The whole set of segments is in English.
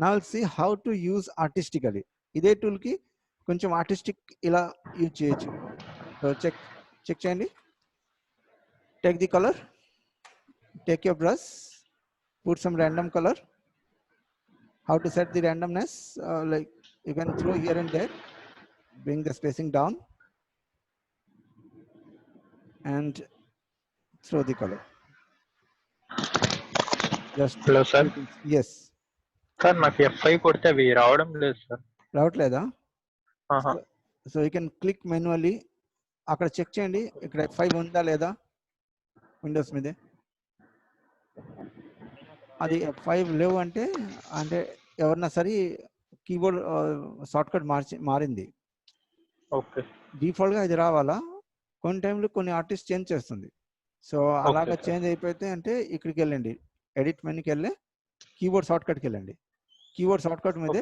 Now we'll see how to use artistically. ఇదే tool కి కొంచెం ఆర్టిస్టిక్ ఇలా యూజ్ చేయొచ్చు. సో చెక్ చేయండి. Take the color, take your brush, put some random color. How to set the randomness? Like you can throw here and there, bring the spacing down and throw the color. Just Hello, sir. Yes. Sir నాకు F5 కొడితే అవి రావడం లేదు sir. రావట్లేదా? So you can click manually. అక్కడ check చేయండి ఇక్కడ F5 ఉందా లేదా విండోస్ మీదే. అది F5 లేవు అంటే ఎవరన్నా సరే కీబోర్డ్ షార్ట్ కట్ మారింది. ఓకే. డిఫాల్ట్ గా ఇది రావాలా, కొన్ని టైంలో కొన్ని ఆర్టిస్ట్ చేంజ్ చేస్తుంది. సో అలాగా చేంజ్ అయిపోతే అంటే ఇక్కడికి వెళ్ళండి, ఎడిట్ మెనూకి వెళ్ళి కీబోర్డ్ షార్ట్ కట్కి వెళ్ళండి. కీబోర్డ్ షార్ట్ కట్ మీదే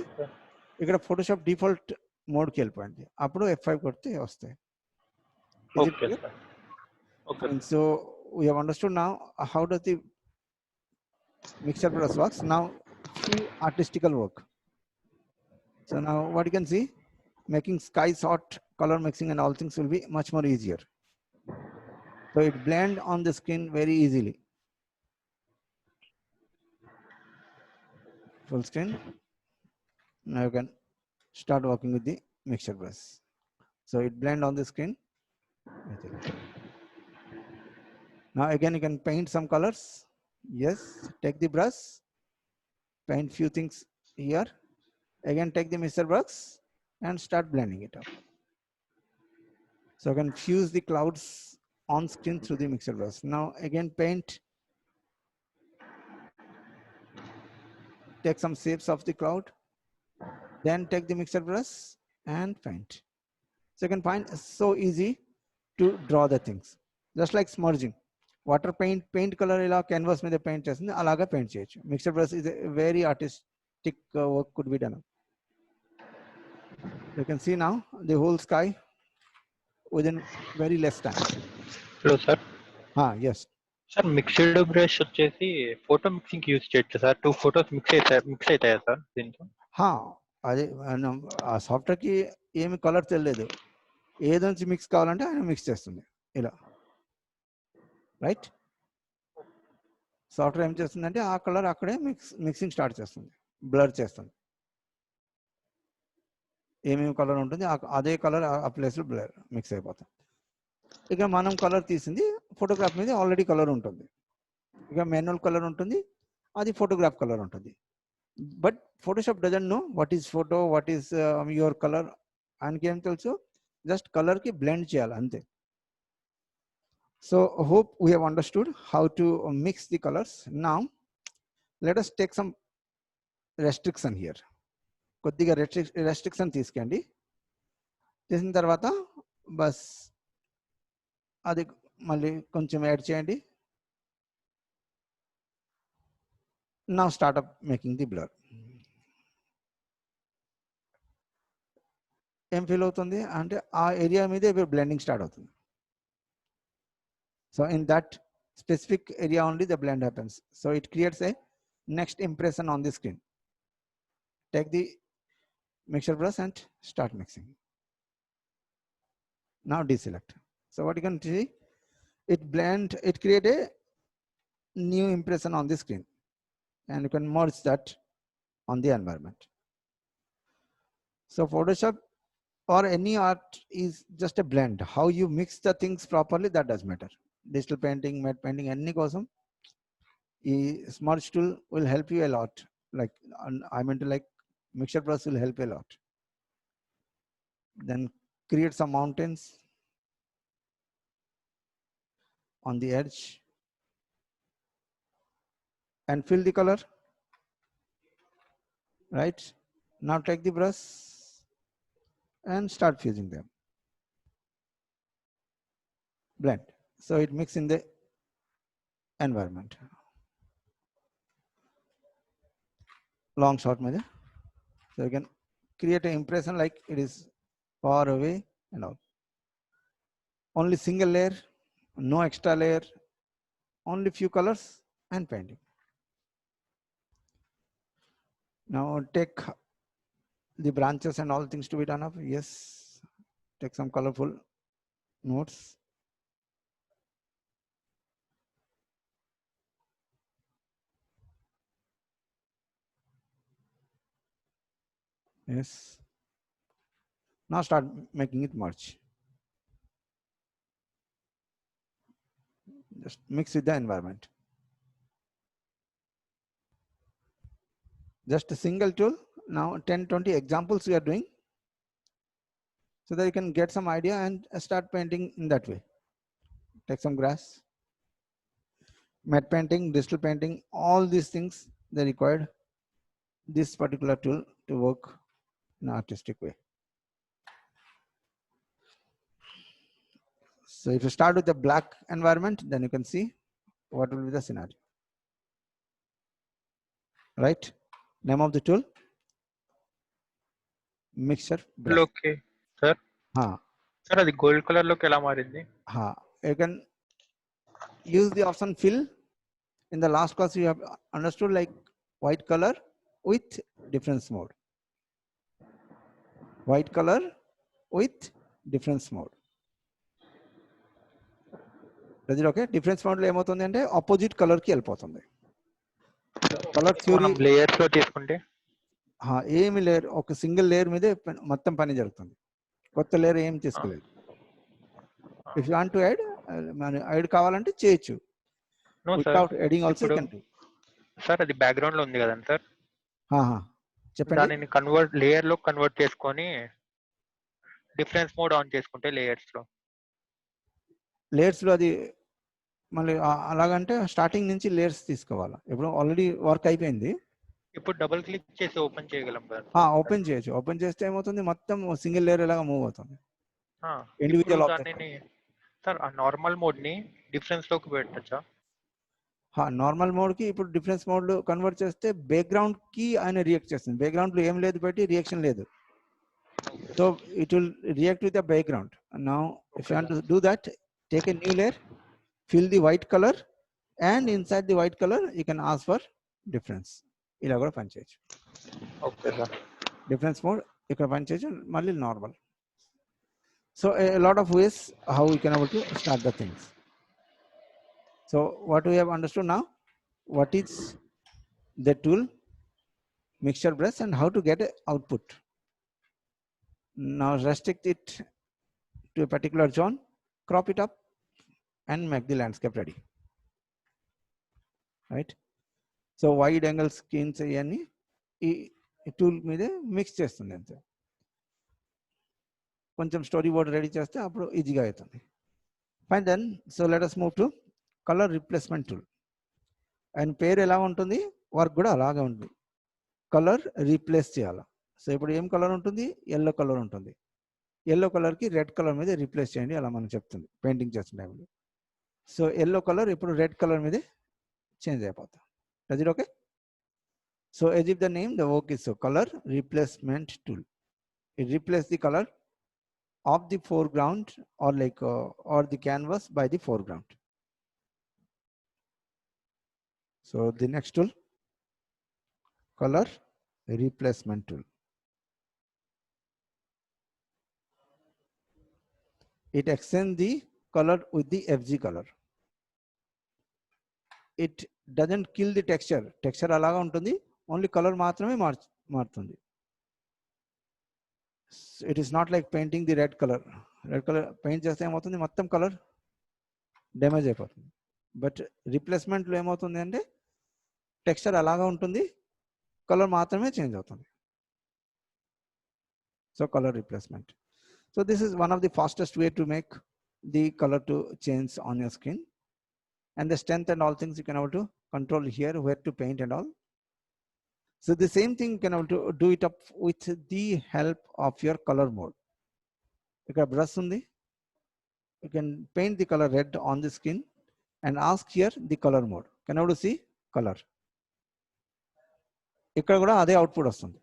ఇక్కడ ఫోటోషాప్ డిఫాల్ట్ మోడ్కి వెళ్ళిపోయింది, అప్పుడు F5 కొడితే వస్తాయి. So we have understood now how does the mixture brush works. Now few artistical work. So now what you can see, making sky shot, color mixing and all things will be much more easier. So it blend on the screen very easily. Full screen. Now you can start working with the mixture brush. So it blend on the screen. Now again you can paint some colors. Yes, take the brush, paint few things here. Again take the mixture brush and start blending it up. So you can fuse the clouds on screen through the mixture brush. Now again paint, take some shapes of the cloud, then take the mixture brush and paint. So you can find so easy to draw the things, just like smudging. Water paint color ila canvas మీద paint చేస్తుంది, అలాగా paint చేయొచ్చు. Mixture brush is a very artistic work could be done. You can see now the whole sky within very less time. Hello sir. Yes. Sir mixed brush వచ్చేసి photo mixing use చేయొచ్చు sir. 2 photos mix అవుతాయా sir దీంతో? అదే ఆ software కి ఏమి colour తెలియదు, ఏదో నుంచి మిక్స్ కావాలంటే ఆయన మిక్స్ చేస్తుంది ఇలా, రైట్. సాఫ్ట్వేర్ ఏం చేస్తుందంటే ఆ కలర్ అక్కడే మిక్సింగ్ స్టార్ట్ చేస్తుంది, బ్లర్ చేస్తుంది. ఏమేమి కలర్ ఉంటుంది అదే కలర్ ఆ ప్లేస్లో బ్లర్ మిక్స్ అయిపోతుంది. ఇక మనం కలర్ తీసింది ఫోటోగ్రాఫ్ మీద ఆల్రెడీ కలర్ ఉంటుంది, ఇక మాన్యువల్ కలర్ ఉంటుంది, అది ఫోటోగ్రాఫ్ కలర్ ఉంటుంది. But Photoshop doesn't know what is photo, what is your colour. ఆయనకి ఏం తెలుసు, జస్ట్ కలర్కి బ్లెండ్ చేయాలి అంతే. So hope we have understood how to mix the colors. Now let us take some restriction here. కొద్దిగా restriction తీసుకోండి. చేసిన తర్వాత బస్ అది మళ్ళీ కొంచెం యాడ్ చేయండి. Now start up making the blur. ఏం ఫీల్ అవుతుంది అంటే ఆ ఏరియా మీదే బ్లెండింగ్ స్టార్ట్ అవుతుంది. So in that specific area only the blend happens. So it creates a next impression on the screen. Take the mixture brush and start mixing. Now deselect. So what you can see, it create a new impression on the screen, and you can merge that on the environment. So Photoshop or any art is just a blend. How you mix the things properly, that does matter. Digital painting, matte painting, any కోసం ఈ స్మర్జ్ tool will help you a lot. Like I meant to like mixture brush will help a lot. Then create some mountains on the edge and fill the color. Right, now take the brush and start fusing them. Blend, so it mix in the environment. Long shot measure, so you can create an impression like it is far away and all. Only single layer, no extra layer, only few colors and painting. Now take the branches and all things to be done up. Yes. Take some colorful notes. Yes. Now start making it merge. Just mix with the environment. Just a single tool. Now 10, 20 examples we are doing, so that you can get some idea and start painting in that way. Take some grass, matte painting, digital painting, all these things they required this particular tool to work in an artistic way. So if you start with the black environment, then you can see what will be the scenario. Right? Name of the tool? Mixture brush. Okay sir sir అది gold colour లోకి ఎలా మారింది? You can use the option fill. In the last class you have understood like white color with difference mode. White color with difference mode. Is it okay? Difference mode లో ఏమవుతుంది అంటే opposite colour కి వెళ్ళిపోతుంది. Colour theory layers లో తీసుకుంటే ఏమి layer, ఒక single layer మీదే మొత్తం పని జరుగుతుంది. కొత్త లేయర్ ఏం తీసుకోలేదు. If you want to add, add కావాలంటే చేయొచ్చు. Without adding also can do. Sir అది బ్యాక్గ్రౌండ్ లో ఉంది కదండి సార్, చెప్పండి. దానిని కన్వర్ట్ లేయర్ లో కన్వర్ట్ చేసుకొని డిఫరెన్స్ మోడ్ ఆన్ చేసుకుంటే లేయర్స్ లో అది మళ్ళీ అలాగంటే స్టార్టింగ్ నుంచి లేయర్స్ తీసుకోవాలా. ఇప్పుడు ఆల్రెడీ వర్క్ అయిపోయింది. ఇప్పుడు డబుల్ క్లిక్ చేసి ఓపెన్ చేయగలం కదా? ఓపెన్ చేయొచ్చు. ఓపెన్ చేస్తే ఏమవుతుంది, మొత్తం సింగిల్ లేయర్ లాగా మూవ్ అవుతుంది. ఇండివిజువల్ సార్ ఆ నార్మల్ మోడ్ ని డిఫరెన్స్ లోకి పెట్టచ్చా? నార్మల్ మోడ్ కి ఇప్పుడు డిఫరెన్స్ మోడ్ లో కన్వర్ట్ చేస్తే బ్యాక్గ్రౌండ్ కి ఆయన రియాక్ట్ చేస్తుంది. బ్యాక్గ్రౌండ్ లో ఏం లేదు బట్టి రియాక్షన్ లేదు. So it will react with the background. Now if you want to do that, take a new layer, fill the white color, and inside the white color you can ask for difference. ఇలా కూడా పని చేయొచ్చు. Okay sir. Difference mode ఇక్కడ పని చేయొచ్చు, మళ్ళీ normal. So a lot of ways how we can able to start the things. So what we have understood now, what is the tool mixture brush and how to get a output. Now restrict it to a particular zone, crop it up and make the landscape ready. Right? So wide angle skins అవన్నీ ఈ tool మీదే mix చేస్తుంది. అంతే, కొంచెం story board ready చేస్తే అప్పుడు ఈజీగా అవుతుంది. Fine then. So let us move to colour replacement tool. And పేరు ఎలా ఉంటుంది, వర్క్ కూడా అలాగే ఉంటుంది. కలర్ రీప్లేస్ చేయాలి. సో ఇప్పుడు ఏం కలర్ ఉంటుంది, ఎల్లో కలర్ ఉంటుంది. ఎల్లో కలర్కి రెడ్ కలర్ మీద రీప్లేస్ చేయండి అలా మనం చెప్తుంది పెయింటింగ్ చేసిన టైంలో. సో ఎల్లో కలర్ ఇప్పుడు రెడ్ కలర్ మీదే చేంజ్ అయిపోతాం. Is it okay? So as if the name, the work is so color replacement tool. It replaces the color of the foreground or like or the canvas by the foreground. So the next tool, color replacement tool. It extends the color with the FG color. It doesn't kill the texture. Texture అలాగా ఉంటుంది, only colour మాత్రమే మారుతుంది. It is not like painting the red color. Red colour paint చేస్తే ఏమవుతుంది, మొత్తం colour damage అయిపోతుంది. But రీప్లేస్మెంట్లో ఏమవుతుంది అంటే టెక్స్చర్ అలాగా ఉంటుంది, కలర్ మాత్రమే చేంజ్ అవుతుంది. So colour replacement. So this is one of the fastest way to make the color to change on your skin. And the strength and all things you can able to control here, where to paint and all. So the same thing you can able to do it up with the help of your color mode. Ikkada brush undi, you can paint the color red on the skin and ask here the color mode. Can able to see color. Ikkada kuda ade output vastundi.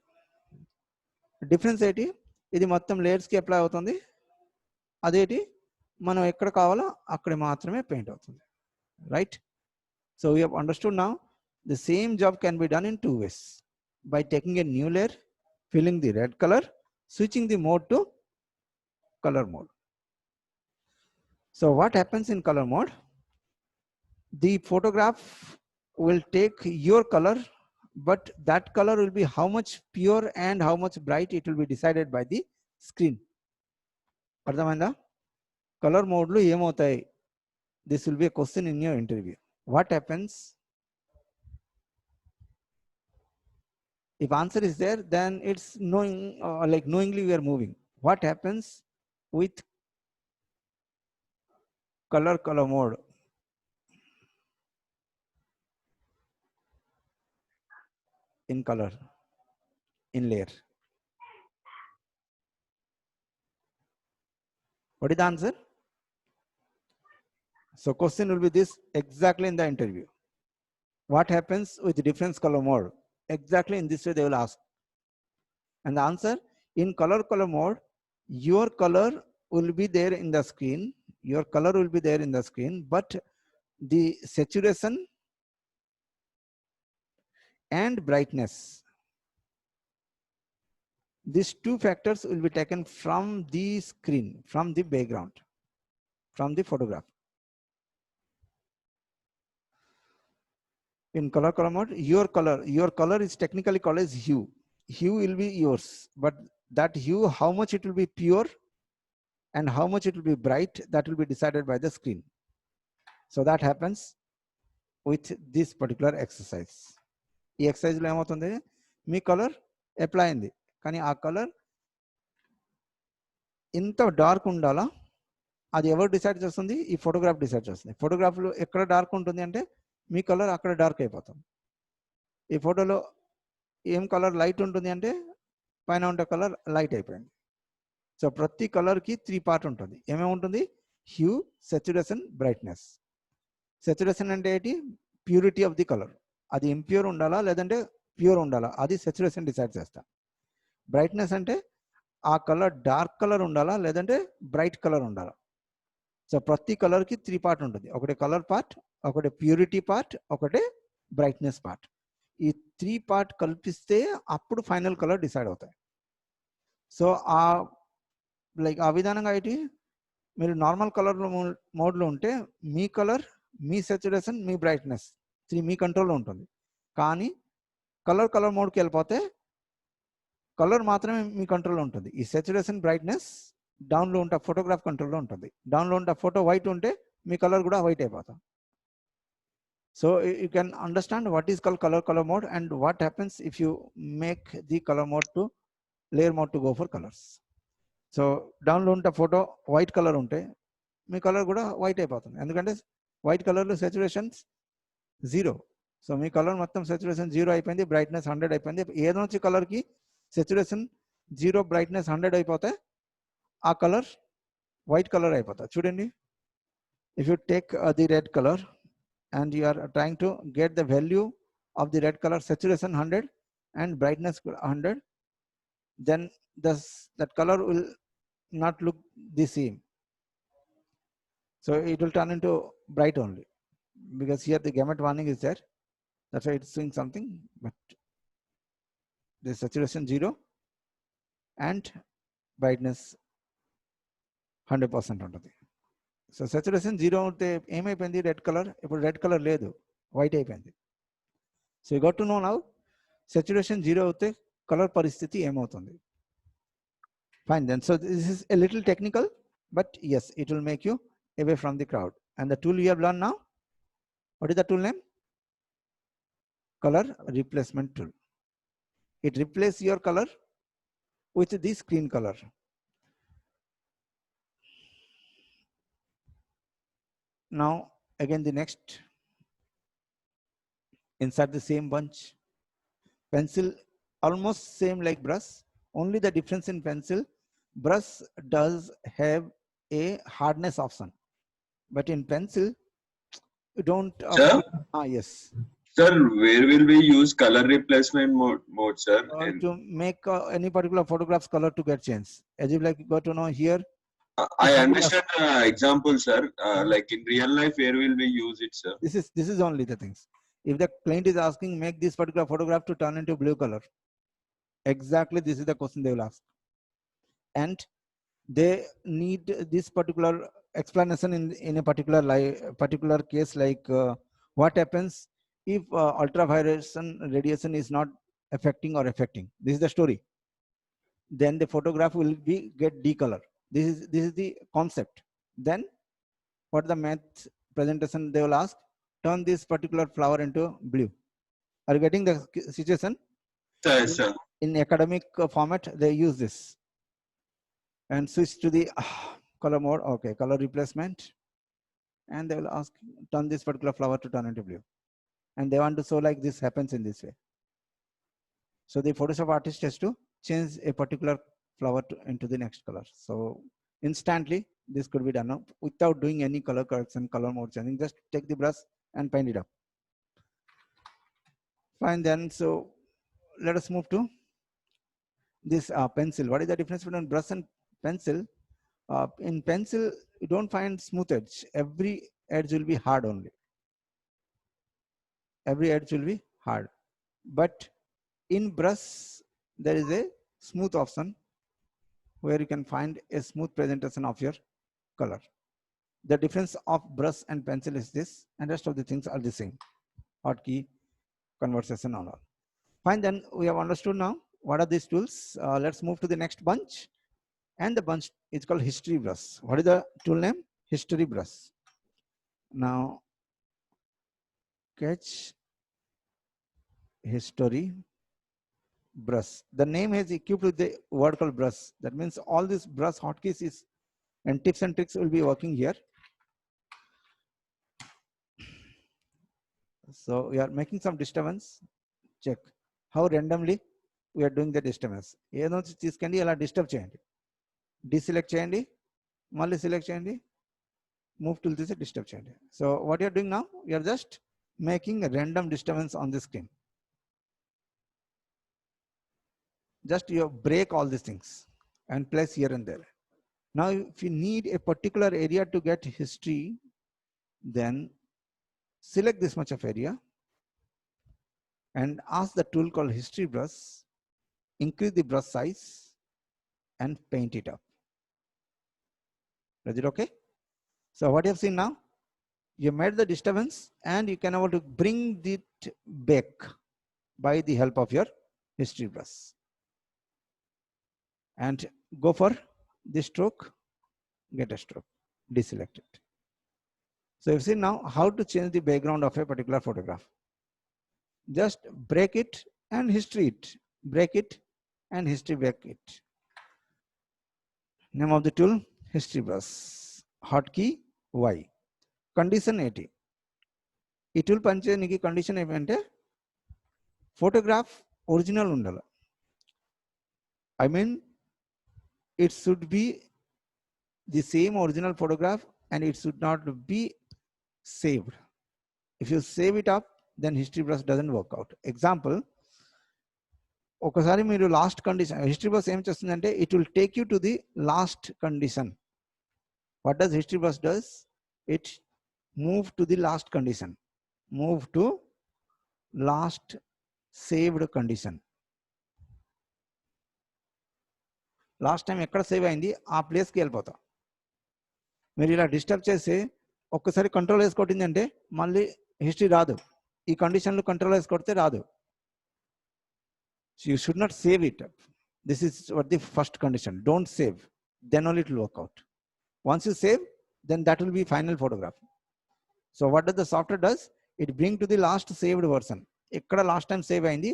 Difference ఏంటి, ఇది మొత్తం layers కి apply అవుతుంది, అదేటి మనం ఎక్కడ కావాలో అక్కడ మాత్రమే పెయింట్ అవుతుంది. Right? So we have understood now the same job can be done in two ways. by taking a new layer, filling the red color, switching the mode to color mode. So what happens in color mode? The photograph will take your color, but that color will be how much pure and how much bright, it will be decided by the screen. అర్థమైందా? Color mode లో ఏమవుతాయి? This will be a question in your interview. What happens? If answer is there, then it's knowing, like knowingly we are moving. What happens with color mode? In color, in layer. What is the answer? So question will be this exactly in the interview. What happens with difference color mode? Exactly in this way they will ask. And the answer, in color mode, your color will be there in the screen. Your color will be there in the screen, but the saturation and brightness, these two factors will be taken from the screen, from the background, from the photograph. In color mode, your color is technically called as hue. Hue will be yours, but that hue, how much it will be pure and how much it will be bright, that will be decided by the screen. So that happens with this particular exercise. ఈ ఎక్సర్సైజ్లో ఏమవుతుంది, మీ colour apply అయింది, కానీ ఆ colour ఇంత dark ఉండాలా, అది ఎవరు decide చేస్తుంది? ఈ ఫోటోగ్రాఫ్ డిసైడ్ చేస్తుంది. ఫోటోగ్రాఫ్లో ఎక్కడ డార్క్ ఉంటుంది అంటే మీ కలర్ అక్కడ డార్క్ అయిపోతుంది. ఈ ఫోటోలో ఏం కలర్ లైట్ ఉంటుంది అంటే పైన ఉండే కలర్ లైట్ అయిపోయింది. సో ప్రతి కలర్కి 3 పార్ట్ ఉంటుంది. ఏమేమి ఉంటుంది? Hue, saturation, brightness. సాచురేషన్ అంటే ఏంటి? ప్యూరిటీ ఆఫ్ ది కలర్, అది ఇంప్యూర్ ఉండాలా లేదంటే ప్యూర్ ఉండాలా, అది సాచురేషన్ డిసైడ్ చేస్తా. బ్రైట్నెస్ అంటే ఆ కలర్ డార్క్ కలర్ ఉండాలా లేదంటే బ్రైట్ కలర్ ఉండాలా. సో ప్రతి కలర్కి 3 పార్ట్ ఉంటుంది. ఒకటి కలర్ పార్ట్, ఒకటి ప్యూరిటీ పార్ట్, ఒకటి బ్రైట్నెస్ పార్ట్. ఈ 3 పార్ట్ కల్పిస్తే అప్పుడు ఫైనల్ కలర్ డిసైడ్ అవుతాయి. సో ఆ విధానంగా ఏంటి, మీరు నార్మల్ కలర్ మోడ్లో ఉంటే మీ కలర్, మీ సాచురేషన్, మీ బ్రైట్నెస్ 3 మీ కంట్రోల్లో ఉంటుంది. కానీ కలర్ మోడ్కి వెళ్ళిపోతే కలర్ మాత్రమే మీ కంట్రోల్లో ఉంటుంది. ఈ సాచురేషన్, బ్రైట్నెస్ డౌన్లో ఉంటే ఫోటోగ్రాఫ్ కంట్రోల్లో ఉంటుంది. డౌన్లో ఉంటే ఫోటో వైట్ ఉంటే మీ కలర్ కూడా వైట్ అయిపోతాం. So you can understand what is called color mode and what happens if you make the color mode to layer mode to go for colors. So download the photo white color unte me colour కూడా white అయిపోతుంది, ఎందుకంటే white కలర్లో saturations 0. So మీ colour మొత్తం saturation 0 అయిపోయింది, brightness 100 అయిపోయింది. ఏదో వచ్చి కలర్కి సాచురేషన్ 0, బ్రైట్నెస్ 100 అయిపోతే ఆ కలర్ వైట్ కలర్ అయిపోతుంది. చూడండి, if you take the red colour and you are trying to get the value of the red color, saturation 100 and brightness 100, then that color will not look the same. So it will turn into bright only, because here the gamut warning is there, that's why it's doing something. But the saturation 0 and brightness 100% ఉంటుంది. So saturation 0 ఉంటే ఏమైపోయింది? Red colour. ఇప్పుడు red colour లేదు, white అయిపోయింది. So you got to know now saturation 0 అవుతే colour పరిస్థితి ఏమవుతుంది. Fine then. So this is a little technical, but yes, it will make you away from the crowd. And the tool you have learned now, what is the tool name? Color replacement tool. It replaces your color with the screen color. Now again the next, insert the same bunch. Pencil almost same like brush, only the difference in pencil, brush does have a hardness option, but in pencil you don't. Sir? Yes. Sir, where will we use color replacement mode sir? To make any particular photograph's color to get changed. As you like got to know here. I understand example sir, like in real life where will we use it sir? This is only the things. If the client is asking, make this particular photograph to turn into blue color, exactly this is the question they will ask. And they need this particular explanation in a particular case, like what happens if ultraviolet radiation is not affecting or affecting. This is the story. Then the photograph will be get decolor. This is the concept. Then what the math presentation they will ask, turn this particular flower into blue. Are you getting the situation? Yes, sir. In academic format, they use this. And switch to the color mode. Okay, color replacement. And they will ask, turn this particular flower to turn into blue. And they want to show like this happens in this way. So the Photoshop artist has to change a particular flower into the next color. So instantly this could be done now without doing any color correction, color mode changing. Just take the brush and paint it up. Fine then. So let us move to this pencil. What is the difference between brush and pencil? In pencil, you don't find smooth edge. Every edge will be hard only. Every edge will be hard. But in brush, there is a smooth option where you can find a smooth presentation of your color. The difference of brush and pencil is this, and rest of the things are the same. Hotkey, conversation, and all. Fine, then we have understood now what are these tools. Let's move to the next bunch. And the bunch is called history brush. What is the tool name? History brush. Now, catch history brush. The name has equipped with the word called brush. That means all these brush hotkeys is and tips and tricks will be working here. So we are making some disturbance. Check how randomly we are doing the disturbance. This can be a disturb change. Deselect change, Mali select change, move to this disturb change. So what you are doing now, you are just making a random disturbance on the screen. Just you break all these things and place here and there. Now, if you need a particular area to get history, then select this much of area and ask the tool called history brush, increase the brush size and paint it up. Is it okay? So what you have seen now, you made the disturbance and you can able to bring it back by the help of your history brush. And go for the stroke, get a stroke, deselect it. So you've seen now how to change the background of a particular photograph. Just break it and history it, break it and history back it. Name of the tool, history brush. Hotkey Y. Condition 80. ఈ tool పనిచేయడానికి condition ఏమంటే photograph original ఉండాలి. I mean it should be the same original photograph and it should not be saved. If you save it up, then history brush doesn't work out. Example, ఒకసారి మీరు last condition history bus ఏం చేస్తుందంటే it will take you to the last condition. What does history bus does? It move to the last condition, move to last saved condition. Last time ఎక్కడ save అయింది ఆ ప్లేస్కి వెళ్ళిపోతాం. మీరు ఇలా disturb చేసి ఒక్కసారి కంట్రోల్ వేసి కొట్టిందంటే మళ్ళీ హిస్టరీ రాదు. ఈ కండిషన్లో కంట్రోల్ వేసి కొడితే రాదు. So you should not save it up. This is what the first condition. Don't save. Then only it will work out. Once you save, then that will be final photograph. So what does the software does? It brings to the last saved version. Ekkada last time save ayindi,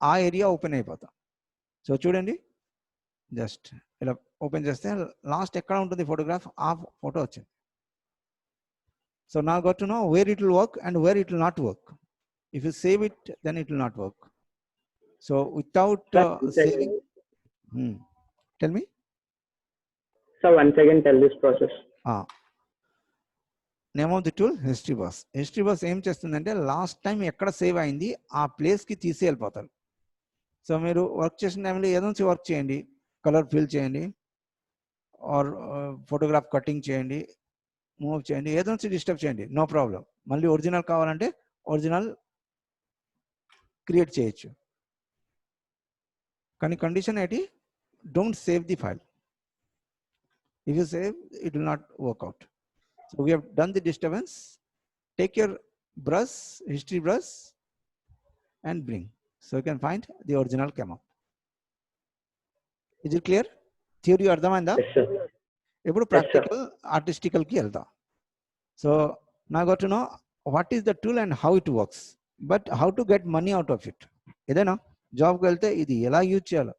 aa area open ayipota. So chudandi, just ila open cheste last ekkada untundi photograph, aa photo vachindi. So now got to know where it will work and where it will not work. If you save it, then it will not work. So without saving, tell me. So once again, tell this process. Name of the tool, history bus. History bus ఏం చేస్తుందంటే last time ఎక్కడ save అయింది ఆ ప్లేస్కి తీసి వెళ్ళిపోతారు. So మీరు work చేసిన టైంలో ఏదో నుంచి వర్క్ చేయండి, కలర్ ఫిల్ చేయండి, ఆర్ ఫోటోగ్రాఫ్ కటింగ్ చేయండి, మూవ్ చేయండి, ఏదో నుంచి డిస్టర్బ్ చేయండి, నో ప్రాబ్లం. మళ్ళీ ఒరిజినల్ కావాలంటే ఒరిజినల్ క్రియేట్ చేయొచ్చు. కానీ కండిషన్ ఏంటి? Don't save the file. If you save, it will not work out. So we have done the disturbance. Take your brush, history brush, and bring. So you can find the original came up. Is it clear? Theory అర్థమైందా? Yes, sir. ఇప్పుడు practical artistical కి వెళ్దాం. So now got to know what is the tool and how it works, but how to get money out of it. ఏదైనా జాబ్కి వెళ్తే ఇది ఎలా use చేయాలో,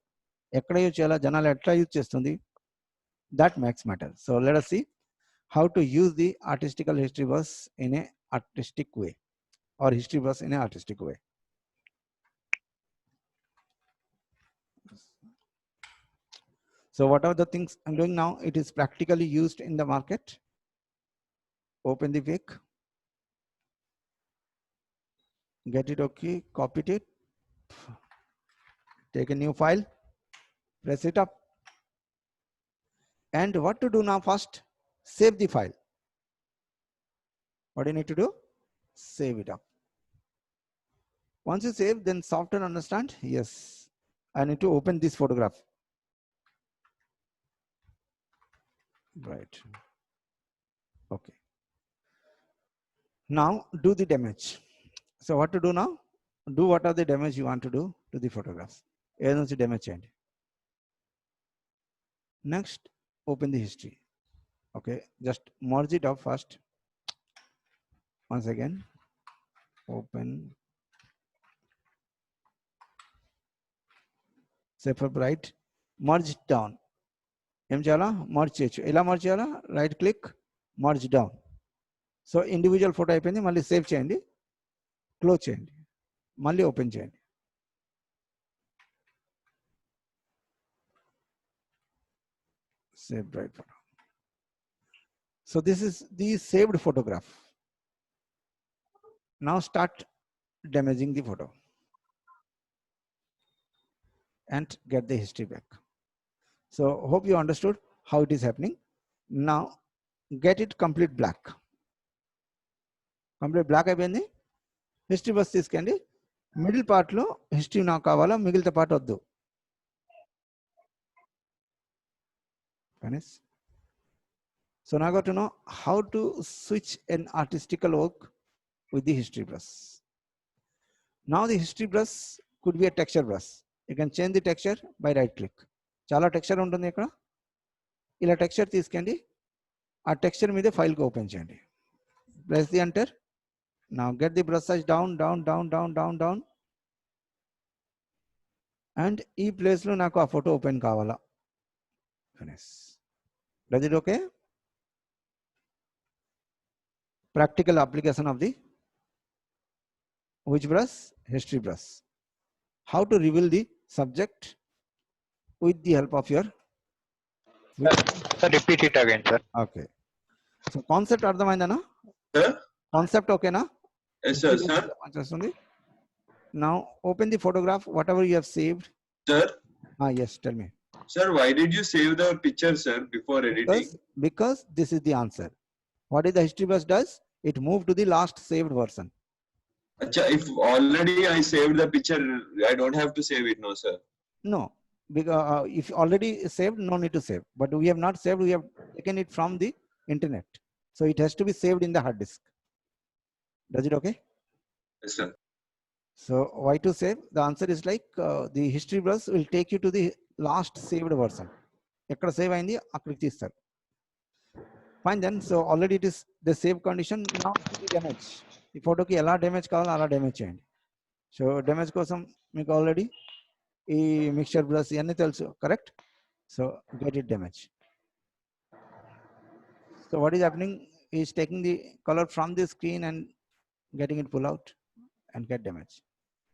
ఎక్కడ యూజ్ చేయాలో, జనాలు ఎట్లా యూజ్ చేస్తుంది, that makes matter. So let us see how to use the artistical history verse in a artistic way, or history verse in a artistic way. So what are the things I'm doing now? It is practically used in the market. Open the Wix, get it okay, copy it, take a new file, press it up. And what to do now? First, save the file. What do you need to do? Save it up. Once you save, then software understand, yes, I need to open this photograph. Right. Okay. Now do the damage. So what to do now? Do what are the damage you want to do to the photographs. ఏదైనా damage చేయండి. Next, open the history. Okay, just merge it up first. Once again, open. Separate right, merge down. ఏం చేయాలా? Merge చేయొచ్చు. ఎలా merge చేయాలా? Right click, merge down. So individual photo అయిపోయింది. మళ్ళీ save చేయండి, క్లోజ్ చేయండి, మళ్ళీ ఓపెన్ చేయండి. Save right photo. So this is the saved photograph. Now start damaging the photo and get the history back. So hope you understood how it is happening. Now get it complete black. Complete black అయిపోయింది. History bus తీసుకోండి. Middle part లో history నాకు కావాలా, మిగిలిన part వద్దు. Finish. So now I got to know how to switch an artistical work with the history brush. Now the history brush could be a texture brush. You can change the texture by right click. చాలా texture ఉంటుంది ఇక్కడ. ఇలా texture తీసుకోండి. ఆ texture మీద file కి open చేయండి. Press the enter. Now get the brush size down, down, down, down, down, down. And ఈ ప్లేస్ లో నాకు ఆ ఫోటో ఓపెన్ కావాలా. Finish. Does it okay? Practical application of the which brush? History brush. How to reveal the subject with the help of your. Sir, repeat it again, sir. Okay. So concept అర్థమైందనా? Sir? Concept okay na? Yes, sir. Sir? Now open the photograph, whatever you have saved. Sir? Yes, tell me. Sir, why did you save the picture, sir, before editing? Because this is the answer. What is the history brush does? It moved to the last saved version. Acha, if already I saved the picture, I don't have to save it, no, sir. No, because if already saved, no need to save. But we have not saved, we have taken it from the internet. So it has to be saved in the hard disk. Does it okay? Yes, sir. So why to save? The answer is like the history brush will take you to the last saved version. ఎక్కడ save అయింది అక్కడికి తీస్తారు. Fine then. So already it is the save condition. Now damage. ఈ ఫోటోకి ఎలా damage కావాలో అలా damage చేయండి. సో డ్యామేజ్ కోసం మీకు ఆల్రెడీ ఈ మిక్చర్ బ్రష్ ఇవన్నీ తెలుసు, correct? So get it damage. So what is happening is taking the colour from the screen and getting it pull out and get damage.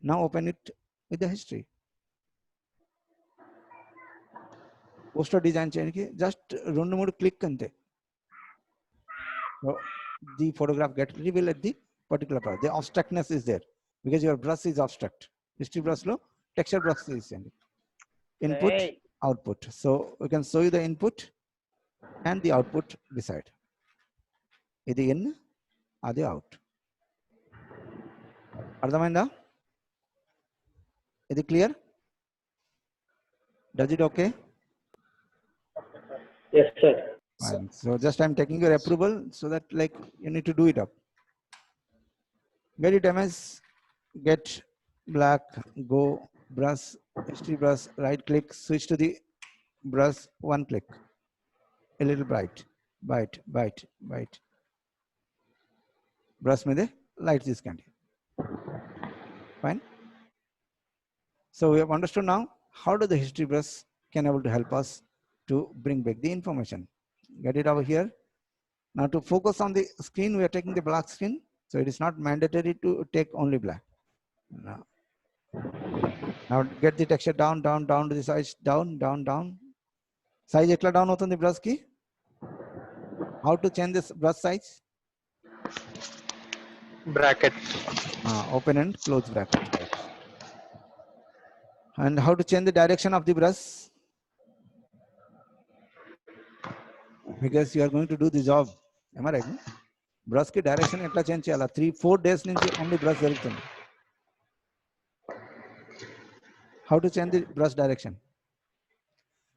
Now open it with the history. Poster design చేయడానికి just 2-3 click అంతే. So the photograph get revealed at the particular part. The abstractness is there because your brush is abstract. History brush లో texture brush తీసేయండి. Input, output. So we can show you the input and the output beside. ఇది in, అది out. అర్థమైందా? Is it clear? Does it okay? Yes, sir. Fine. So just I'm taking your approval so that like you need to do it up. Get it MS, get black, go brush, history brush, right click, switch to the brush, one click. A little bright, bite. Brush में दे light this candy. Fine. So we have understood now how does the history brush can able to help us to bring back the information. Get it over here. Now to focus on the screen, we are taking the black screen. So it is not mandatory to take only black. Now get the texture down to the size, down. Size etla down avutundi brush ki? How to change this brush size? Brackets. Open and close bracket. Right. And how to change the direction of the brush? Because you are going to do the job. Am I right? No? Brush ki direction etla change cheyala. 3-4 days nunchi only brush jarugutundi. How to change the brush direction?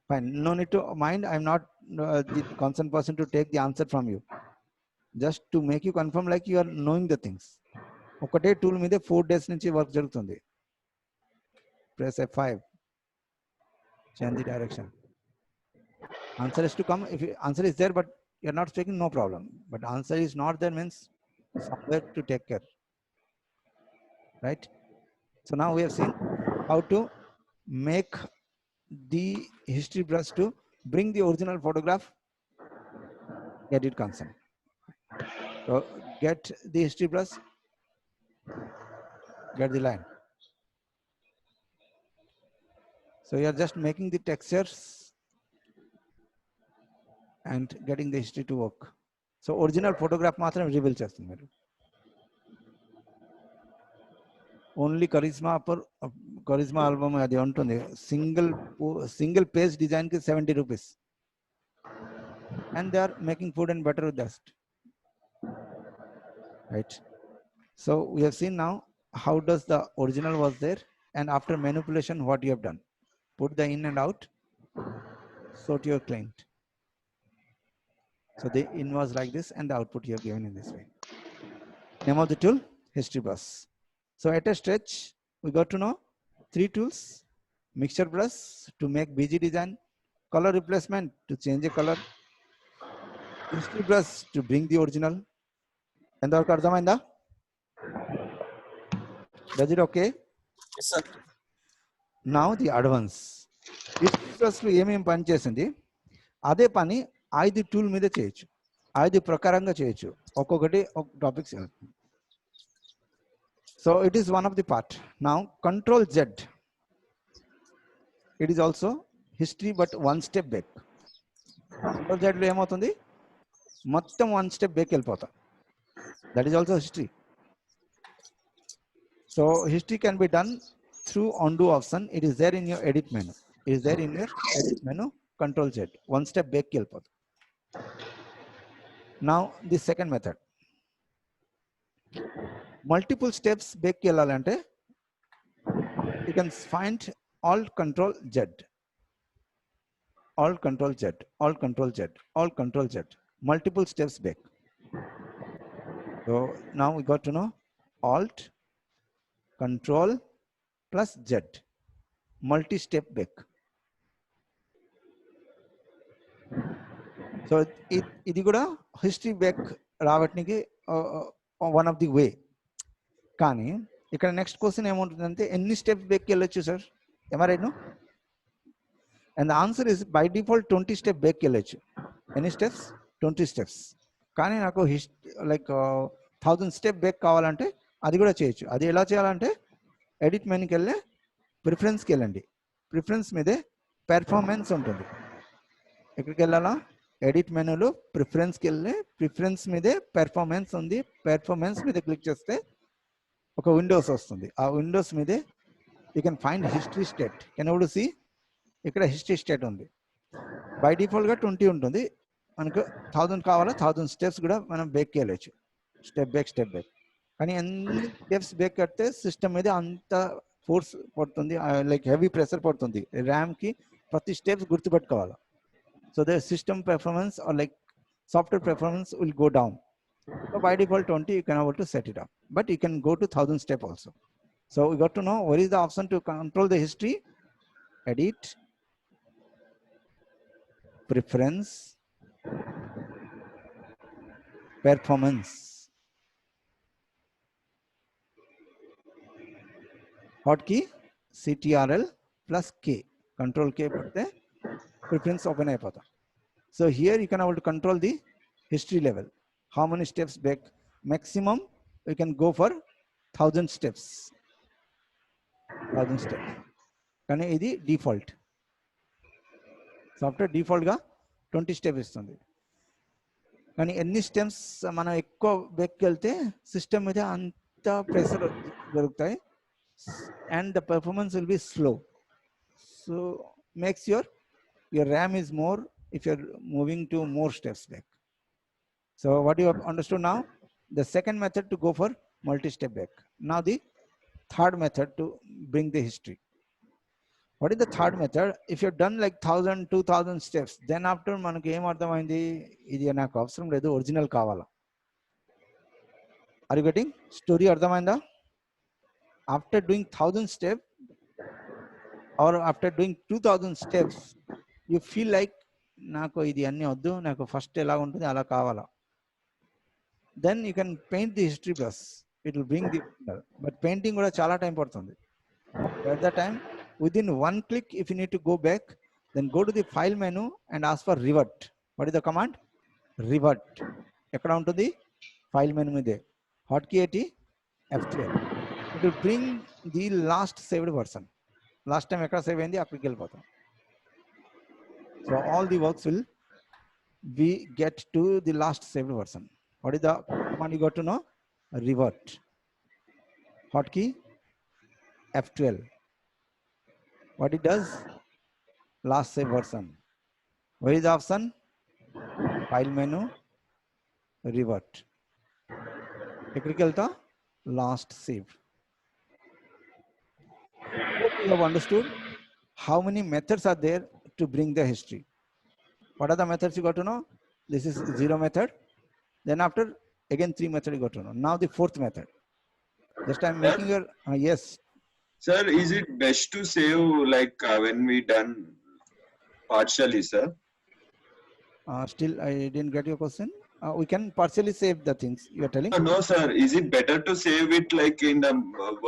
Fine. No need to mind. I'm not the concerned person to take the answer from you. Just to make you confirm like you are knowing the things. ఒకటే tool మీదే 4 days నుంచి work జరుగుతుంది. Press F5. Change the direction. Answer is to come. If answer is there but you're not speaking, no problem. But answer is not there means somewhere to take care. Right? So now we have seen how to make the history brush to bring the original photograph, get it consent. So get the history brush, get the line. So you are just making the textures and getting the history to work. So original photograph మాత్రం reveal చేస్తుంది మీరు. Only Karizma album అది ఉంటుంది. Single page design కి 70 rupees. And they are making food and butter with that. Right. So we have seen now how does the original was there, and after manipulation what you have done. Put the in and out, sort your client. So the in was like this and the output you have given in this way. Name of the tool, history brush. So at a stretch, we got to know 3 tools: mixture brush to make BG design, color replacement to change the color, history brush to bring the original. And the Kardamainda? Does it okay? Yes, sir. Now the advance. History brush లో ఏమేం పని చేసింది అదే పని 5 tool మీద చేయొచ్చు, 5 ప్రకారంగా చేయొచ్చు, ఒక్కొక్కటి ఒక topics. So it is one of the part. Now Control Z. It is also history but one step back. Control Z లో ఏమవుతుంది మొత్తం 1 step back వెళ్ళిపోతా. That is also history. So history can be done through undo option. It is there in your edit menu. It is there in your edit menu. Control Z. 1 step back వెళ్ళిపోతా. Now the second method. Multiple steps back వెళ్ళాలంటే you can find Alt Control Z. Alt Control Z. Alt Control Z. Alt Control Z. Multiple steps back. So now we got to know Alt Control plus Z. Multi-step back. So ఇది కూడా history back రావడానికి one of the way. కానీ ఇక్కడ next question ఏముంటుందంటే ఎన్ని steps back వెళ్ళొచ్చు sir? Am I right? No? And the answer is by default 20 step back వెళ్ళొచ్చు. ఎన్ని స్టెప్స్? 20 steps. కానీ నాకు లైక్ 1000 step back కావాలంటే అది కూడా చేయొచ్చు. అది ఎలా చేయాలంటే ఎడిట్ మెనూకి వెళ్ళి ప్రిఫరెన్స్కి వెళ్ళండి. ప్రిఫరెన్స్ మీదే పెర్ఫార్మెన్స్ ఉంటుంది. ఎక్కడికి వెళ్ళాలా? ఎడిట్ మెనూలో ప్రిఫరెన్స్కి వెళ్ళి ప్రిఫరెన్స్ మీదే పెర్ఫార్మెన్స్ ఉంది. పెర్ఫార్మెన్స్ మీద క్లిక్ చేస్తే ఒక విండోస్ వస్తుంది. ఆ విండోస్ మీదే you can find history state. Can you see ఇక్కడ హిస్టరీ స్టేట్ ఉంది. బై డిఫాల్ట్గా 20 ఉంటుంది. మనకు 1000 కావాలా 1000 స్టెప్స్ కూడా మనం బ్యాక్ వెళ్ళచ్చు. Step back. కానీ ఎన్ని స్టెప్స్ బ్యాక్ కడితే సిస్టమ్ మీద అంత ఫోర్స్ పడుతుంది, లైక్ హెవీ ప్రెషర్ పడుతుంది ర్యామ్ కి, ప్రతి స్టెప్స్ గుర్తుపెట్టుకోవాలి. So the system performance or like software performance will go down. So by default 20 you can able to set it up, but you can go to 1000 step also. So we got to know what is the option to control the history. Edit, preference, performance. Hotkey CTRL plus K, control K पढ़ते preference open అయిపోతా. So here you can able to control the history level. How many steps back? Maximum you can go for 1000 steps. 1000 steps. కానీ ఇది default. Software default గా 20 steps ఇస్తుంది. కానీ ఎన్ని steps మనం ఎక్కువ బ్యాక్కి వెళ్తే సిస్టమ్ మీద అంత ప్రెషర్ దొరుకుతాయి and the performance will be slow. So makes your RAM is more if you're moving to more steps back. So what you have understood now? The second method to go for multi-step back. Now the third method to bring the history. What is the third method? If you've done like 1000, 2000 steps, then after మనకి ఏం అర్థమైంది, ఇది నాకు అవసరం లేదు, original కావాలా. Are you getting story అర్థమైందా? After doing 1000 steps or after doing 2000 steps, you feel like నాకు ఇది అన్ని వద్దు, నాకు ఫస్ట్ ఎలా ఉంటుంది అలా కావాలా. Then you can paint the history plus. It will bring the original. But painting కూడా చాలా టైం పడుతుంది. At that time, within one click, if you need to go back, then go to the file menu and ask for revert. What is the command? Revert. ఎక్కడ ఉంటుంది? File menu మీదే. Hotkey ఏంటి? F12. It will bring the last saved version. Last time ఎక్కడ save అయింది అక్కడికి వెళ్ళిపోతాం. So all the works will be get to the last saved version. What is the command you got to know? Revert. Hotkey F12. What it does? Last save version. Where is the option? File menu, revert. Technical last save. Hope you have understood how many methods are there to bring the history. What are the methods you got to know? This is 0 method. Then after again 3 method you got to know. Now the fourth method. Just I'm making your yes. Sir, is it best to save like when we done partially, sir? Still I didn't get your question. We can partially save the things you are telling. No, sir. Is it better to save it like in the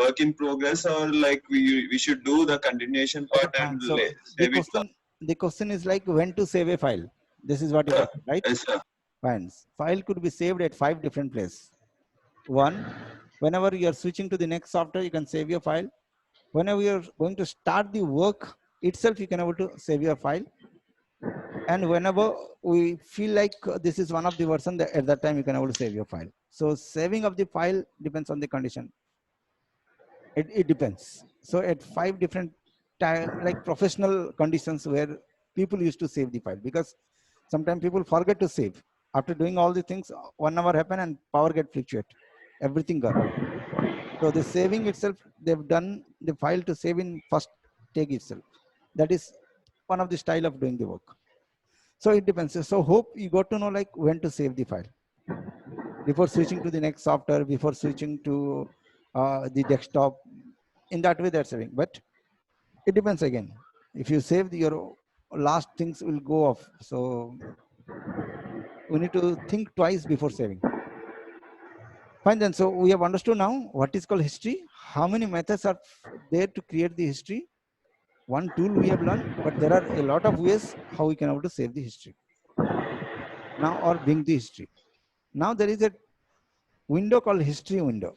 work in progress, or like we should do the continuation part and So save it? the question is like when to save a file. This is what you got, right? Yes, sir. Fine. File could be saved at 5 different places. One, whenever you are switching to the next software, you can save your file. Whenever you are going to start the work itself, you can able to save your file. And whenever we feel like this is one of the version, at that time you can able to save your file. So saving of the file depends on the condition. It depends. So at 5 different like professional conditions where people used to save the file, because sometimes people forget to save. After doing all the things, 1 hour happen and power get fluctuate. Everything gone. So the saving itself, they've done the file to save in first take itself. That is one of the style of doing the work. So it depends. So hope you got to know like when to save the file before switching to the next software, before switching to the desktop. In that way they're saving, but it depends again. If you save your last things will go off. So we need to think twice before saving. Fine then. So we have understood now what is called history. How many methods are there to create the history? One tool we have learned, but there are a lot of ways how we can able to save the history now or bring the history. Now there is a window called history window.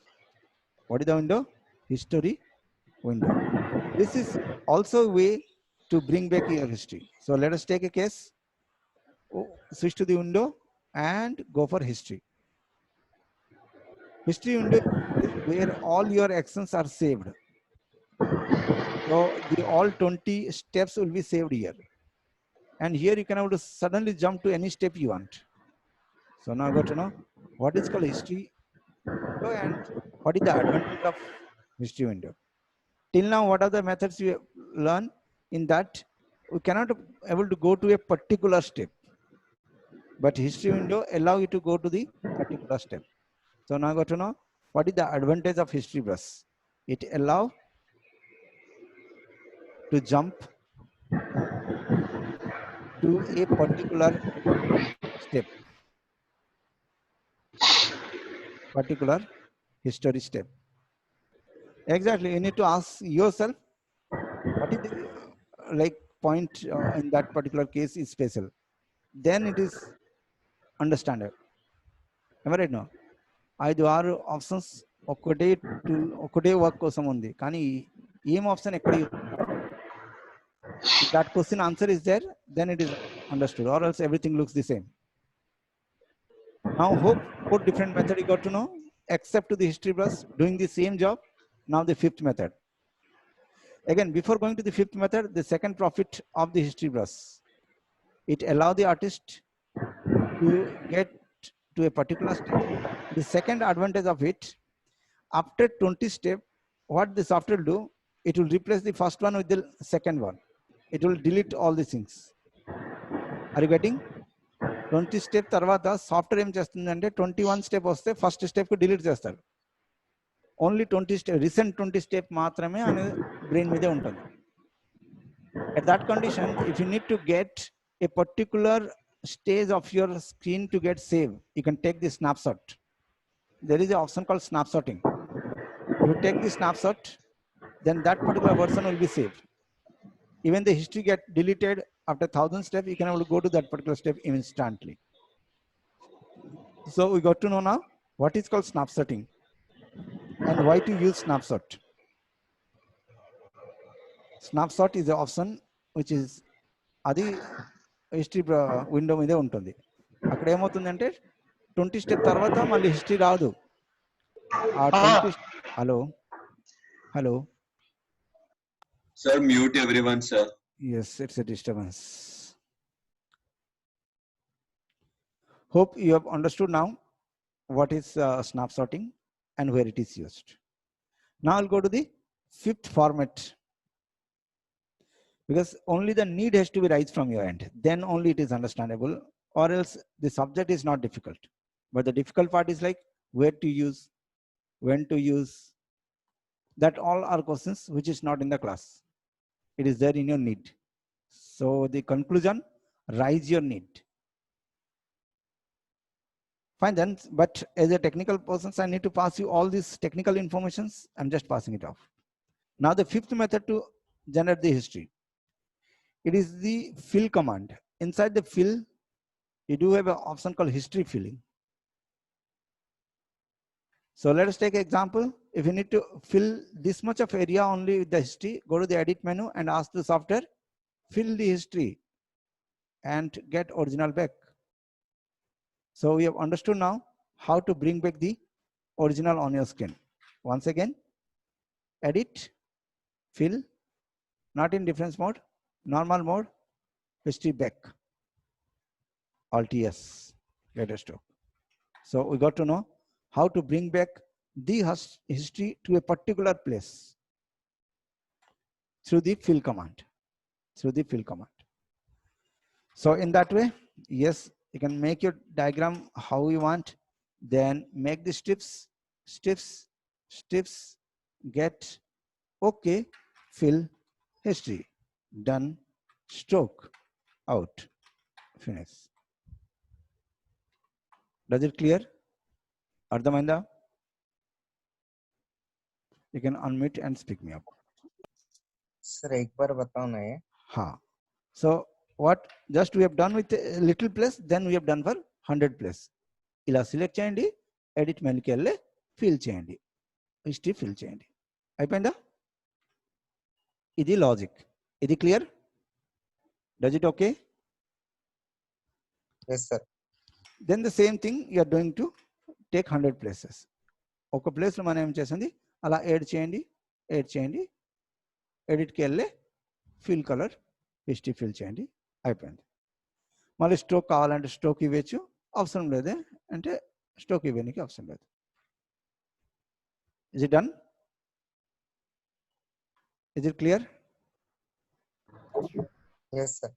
What is the window? History window. This is also a way to bring back your history. So let us take a case. Switch to the window and go for history. History window is where all your actions are saved. So the all 20 steps will be saved here. And here you can have to suddenly jump to any step you want. So now go to know what is called history window and what is the advantage of history window. till now what are the methods we learn? In that we cannot able to go to a particular step, but history window allow you to go to the particular step. So now I got to know what is the advantage of history brush. It allow to jump to a particular step, particular history step. Exactly, you need to ask yourself what is the like point in that particular case is special, then it is understandable. Am I right now? 5-6 options ఒకటే tool ఒకటే work కోసం ఉంది, కానీ ఏం option ఎక్కడ use చేయాలి? If that question answer is there, then it is understood, or else everything looks the same. Now hope 4 different method you got to know, except to the history brush doing the same job. Now the 5th method. Again, before going to the 5th method, the second profit of the history brush, it allow the artist to get to a particular step. The second advantage of it, after 20 step, what the software will do, it will replace the first one with the second one. It will delete all the things. Are you getting? 20 step తర్వాత software ఏం చేస్తుందంటే 21 step వస్తే first step కు delete చేస్తారు. Only 20 step recent 20 step మాత్రమే అనే brain మీదే ఉంటుంది. At that condition, if you need to get a particular stage of your screen to get saved, you can take the snapshot. There is an option called snapshotting. If you take the snapshot, then that particular version will be saved. Even the history get deleted after 1000 steps, you can able to go to that particular step instantly. So we got to know now what is called snapshotting and why to use snapshot. Snapshot is the option which is అది history window మీదే ఉంటుంది. అక్కడ ఏమవుతుందంటే 20 step తర్వాత మళ్ళీ history రాదు. ఆ 20 hello hello Sir, mute everyone, sir. Yes, it's a disturbance. Hope you have understood now what is snapshotting and where it is used. Now I'll go to the 5th format, because only the need has to be raised from your end, then only it is understandable, or else the subject is not difficult. But the difficult part is like where to use, when to use. That all are questions which is not in the class. It is there in your need. So the conclusion, rise your need. Fine then, but as a technical person, I need to pass you all these technical informations. I'm just passing it off. Now the 5th method to generate the history. It is the fill command. Inside the fill, you do have an option called history filling. So let us take an example. If you need to fill this much of area only with the history, go to the edit menu and ask the software, fill the history and get original back. So we have understood now how to bring back the original on your screen. Once again, edit, fill, not in difference mode, normal mode, history back, Alt S, let us do. So we got to know how to bring back the history to a particular place through the fill command, So in that way, yes, you can make your diagram how you want, then make the strips, get, okay, fill, history, done, stroke, out, finish. Does it clear? Ardhamainda? You can unmute and speak me up. Sir एक बार बताओ ना ये. हाँ. So what just we have done with a little place, then we have done for 100 place. ఇలా select చేయండి, edit మెనూకి వెళ్ళి fill చేయండి, history fill చేయండి. అయిపోయిందా? ఇది లాజిక్. ఇది clear? Does it okay? Yes sir. Then the same thing you are going to take 100 places. ఒక ప్లేస్లో మనం ఏం చేసింది అలా యాడ్ చేయండి, ఎడిట్కి వెళ్ళి ఫిల్ కలర్, హిస్టరీ ఫిల్ చేయండి, అయిపోయింది. మళ్ళీ స్ట్రోక్ కావాలంటే స్ట్రోక్ ఇవ్వచ్చు, అవసరం లేదే అంటే స్ట్రోక్ ఇవ్వడానికి అవసరం లేదు. Is it done? Is it clear? Yes, sir.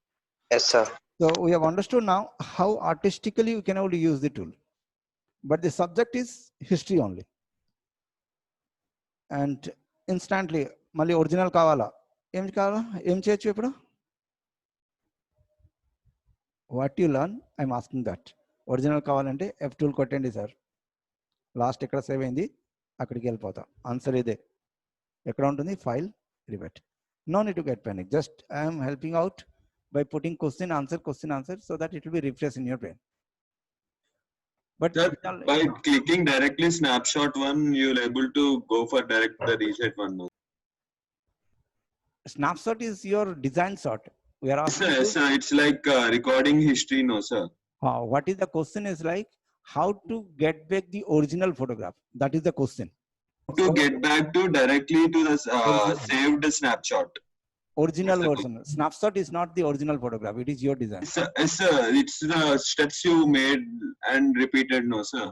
Yes, sir. So we have understood now how artistically you can only use the tool, but the subject is history only. And instantly, మళ్ళీ original కావాలా ఏం చేయొచ్చు ఇప్పుడు? What you learn I'm asking that. Original కావాలంటే F12 కొట్టండి sir. Last ఎక్కడ save అయింది అక్కడికి వెళ్ళిపోతాం. ఆన్సర్ ఇదే. ఎక్కడ ఉంటుంది? File, revert. No need to get panic. Just I am helping out by putting question answer so that it will be refreshed in your brain. But Sir, by clicking directly snapshot one, you'll able to go for direct the reset one. No? Snapshot is your design shot. We are asking Yes, sir, it's like recording history, no sir. what is the question is like how to get back the original photograph. That is the question. To get back to directly to the Original. saved snapshot. Original Yes, sir. version. Snapshot is not the original photograph. It is your design. Yes, sir, it's the steps you made and repeated, no sir.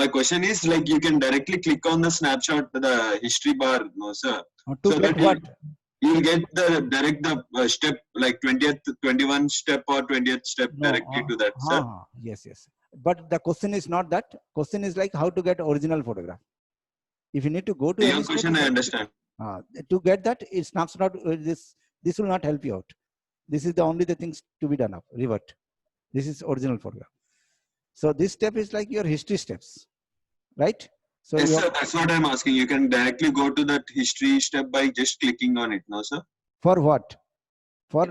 My question is like you can directly click on the snapshot, the history bar, no sir. To So get that what? You'll get the direct the step like 20th, 21 step or 20th step No, directly to that, sir. Yes, yes. But the question is not that. Question is like how to get original photograph. If you need to go to Your any step, question I understand. to get that, it's not this will not help you out. This is the only the things to be done up. Revert. This is original photograph. So this step is like your history steps, right? So Yes, you sir, that's what I'm asking. You can directly go to that history step by just clicking on it, no sir? for what? For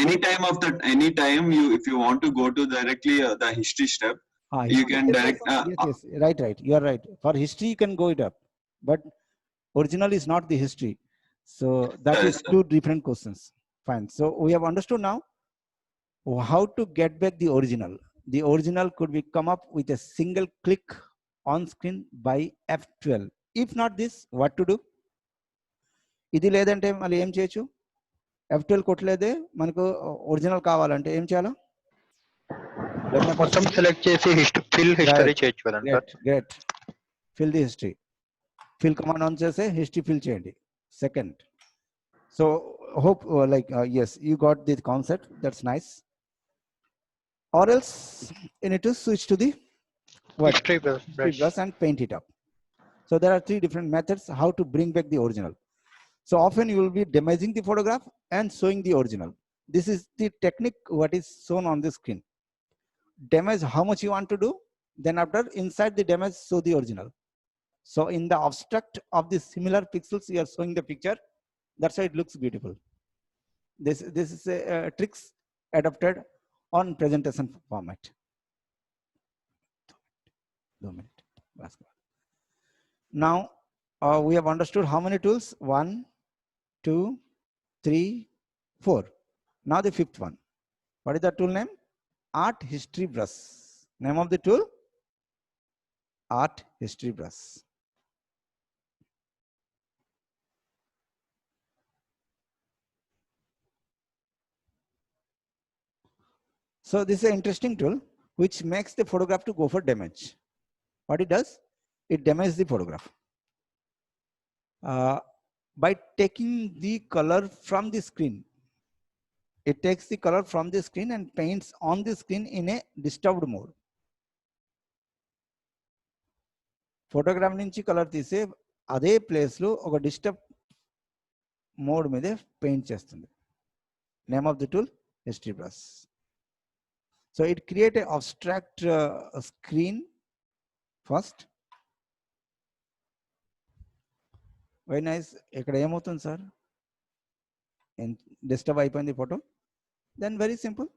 Any time of that, any time you, if you want to go to directly the history step, you history can step direct. also- yes, right. You are right. For history, you can go it up, but original is not the history. So that Yes, is sir. two different questions. Fine. So we have understood now how to get back the original. The original could be come up with a single click on screen by F12. If not this, what to do? ఇది లేదంటే మళ్ళీ ఏం చేయొచ్చు? F12 కొట్టలేదే మనకు original కావాలంటే ఏం చేయాలి? మొత్తం సెలెక్ట్ చేసి ఫిల్ హిస్టరీ చేయొచ్చు కదండి sir? Great. Fill the history. Fill command on చేస్తే హిస్టరీ ఫిల్ చేయండి. Second. So hope yes, you got the concept. That's nice. Or else you need to switch to the History brush and paint it up. So there are three different methods how to bring back the original. So often you will be damaging the photograph and showing the original. This is the technique what is shown on the screen. Damage how much you want to do, then after inside the damage show the original. So in the abstract of the similar pixels you are showing the picture. That's why it looks beautiful. This is a tricks adapted on presentation format. 2 minutes. Now we have understood how many tools? 1, 2, 3, 4. Now the fifth one. What is the tool name? Art History Brush. Name of the tool? Art History Brush. So this is an interesting tool which makes the photograph to go for damage. What it does? It damages the photograph. By taking the color from the screen. It takes the color from the screen and paints on the screen in a disturbed mode. Photograph నుంచి colour తీసే అదే ప్లేస్లో ఒక disturb mode మీదే paint చేస్తుంది. Name of the tool? History Brush. So it create a abstract screen first. Very nice. ఇక్కడ ఏమవుతుంది sir? Disturb అయిపోయింది photo. Then very simple.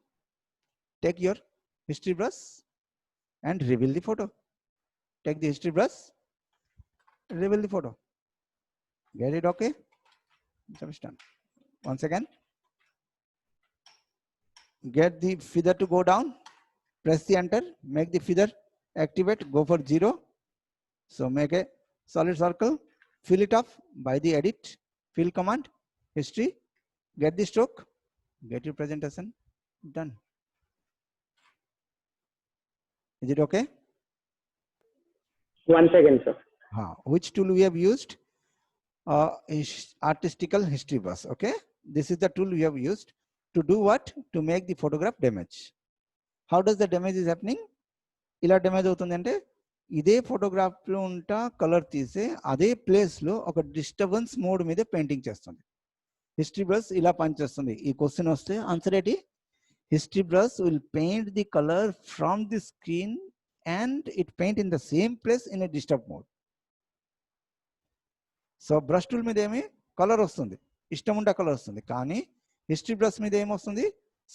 Take your history brush and reveal the photo. Take the history brush, reveal the photo. Get it okay? Just done. Once again. Get the feather to go down. Press the enter. Make the feather activate. Go for 0. So make a solid circle. Fill it up by the edit. Fill command. History. Get the stroke. Get your presentation done. Is it okay? 1 second, sir. Which tool we have used? artistical history bus. Okay, this is the tool we have used to do what? To make the photograph damage. How does the damage is happening? ఇలా damage అవుతుందంటే ఇదే photograph లో ఉంటా colour తీసే అదే place లో ఒక disturbance mode మీద పెయింటింగ్ చేస్తుంది. హిస్టరీ బ్రష్ ఇలా పనిచేస్తుంది. ఈ క్వశ్చన్ వస్తే ఆన్సర్ ఏంటి? History brush will paint the colour from the screen and it paint in the same place in a disturb mode. So brush tool మీద ఏమి కలర్ వస్తుంది, ఇష్టం ఉంటే కలర్ వస్తుంది. కానీ హిస్టరీ బ్రష్ మీద ఏమొస్తుంది?